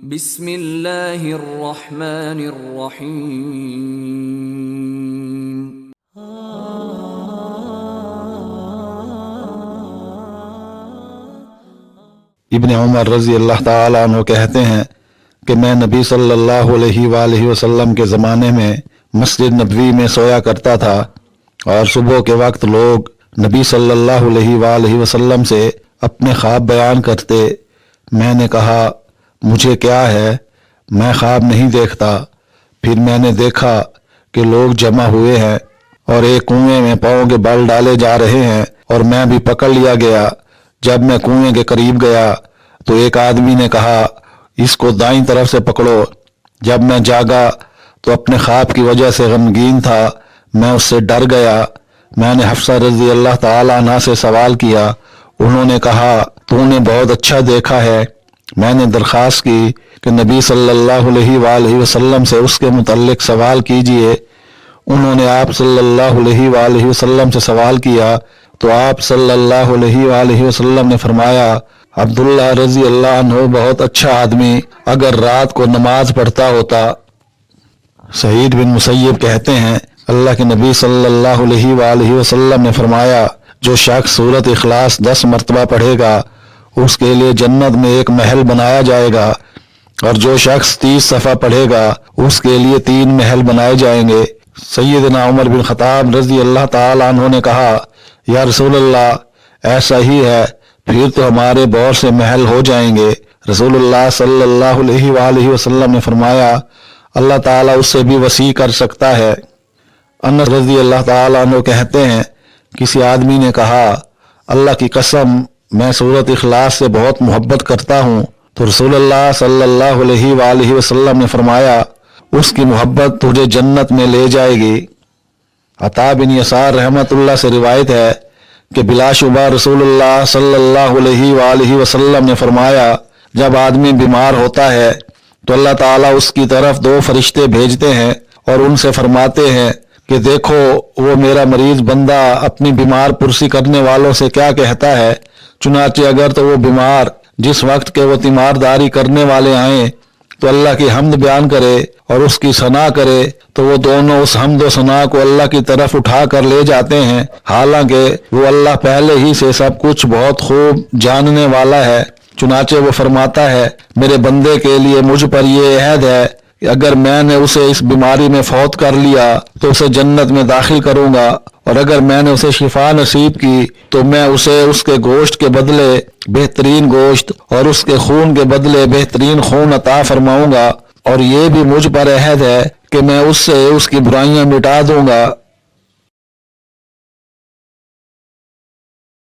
بسم اللہ الرحمن الرحیم۔ ابن عمر رضی اللہ تعالیٰ عنہ کہتے ہیں کہ میں نبی صلی اللہ علیہ وآلہ وسلم کے زمانے میں مسجد نبوی میں سویا کرتا تھا، اور صبح کے وقت لوگ نبی صلی اللہ علیہ وآلہ وسلم سے اپنے خواب بیان کرتے۔ میں نے کہا مجھے کیا ہے، میں خواب نہیں دیکھتا۔ پھر میں نے دیکھا کہ لوگ جمع ہوئے ہیں اور ایک کنویں میں پاؤں کے بل ڈالے جا رہے ہیں، اور میں بھی پکڑ لیا گیا۔ جب میں کنویں کے قریب گیا تو ایک آدمی نے کہا اس کو دائیں طرف سے پکڑو۔ جب میں جاگا تو اپنے خواب کی وجہ سے غمگین تھا، میں اس سے ڈر گیا۔ میں نے حفصہ رضی اللہ تعالیٰ عنہ سے سوال کیا، انہوں نے کہا تو نے بہت اچھا دیکھا ہے۔ میں نے درخواست کی کہ نبی صلی اللہ علیہ وآلہ وسلم سے اس کے متعلق سوال کیجئے۔ انہوں نے آپ صلی اللہ علیہ وآلہ وسلم سے سوال کیا تو آپ صلی اللہ علیہ وآلہ وسلم نے فرمایا عبداللہ رضی اللہ عنہ بہت اچھا آدمی اگر رات کو نماز پڑھتا ہوتا۔ سعید بن مسیب کہتے ہیں اللہ کے نبی صلی اللہ علیہ وآلہ وسلم نے فرمایا جو شخص سورۃ اخلاص 10 مرتبہ پڑھے گا اس کے لیے جنت میں ایک محل بنایا جائے گا، اور جو شخص 30 صفحہ پڑھے گا اس کے لیے 3 محل بنائے جائیں گے۔ سیدنا عمر بن خطاب رضی اللہ تعالیٰ عنہ نے کہا یا رسول اللہ ایسا ہی ہے، پھر تو ہمارے بہت سے محل ہو جائیں گے۔ رسول اللہ صلی اللہ علیہ وآلہ وسلم نے فرمایا اللہ تعالیٰ اس سے بھی وسیع کر سکتا ہے۔ انس رضی اللہ تعالیٰ عنہ کہتے ہیں کسی آدمی نے کہا اللہ کی قسم میں سورۃ اخلاص سے بہت محبت کرتا ہوں، تو رسول اللہ صلی اللہ علیہ وآلہ وسلم نے فرمایا اس کی محبت تجھے جنت میں لے جائے گی۔ عطا بن یسار رحمت اللہ سے روایت ہے کہ بلا شبہ رسول اللہ صلی اللہ علیہ وآلہ وسلم نے فرمایا جب آدمی بیمار ہوتا ہے تو اللہ تعالیٰ اس کی طرف 2 فرشتے بھیجتے ہیں اور ان سے فرماتے ہیں کہ دیکھو وہ میرا مریض بندہ اپنی بیمار پرسی کرنے والوں سے کیا کہتا ہے، چنانچہ اگر تو وہ بیمار جس وقت کے وہ تیمارداری کرنے والے آئیں تو اللہ کی حمد بیان کرے اور اس کی ثنا کرے تو وہ دونوں اس حمد و ثنا کو اللہ کی طرف اٹھا کر لے جاتے ہیں، حالانکہ وہ اللہ پہلے ہی سے سب کچھ بہت خوب جاننے والا ہے۔ چنانچہ وہ فرماتا ہے میرے بندے کے لیے مجھ پر یہ عہد ہے کہ اگر میں نے اسے اس بیماری میں فوت کر لیا تو اسے جنت میں داخل کروں گا، اور اگر میں نے اسے شفا نصیب کی تو میں اسے اس کے گوشت کے بدلے بہترین گوشت اور اس کے خون کے بدلے بہترین خون عطا فرماؤں گا، اور یہ بھی مجھ پر عہد ہے کہ میں اس سے اس کی برائیاں مٹا دوں گا۔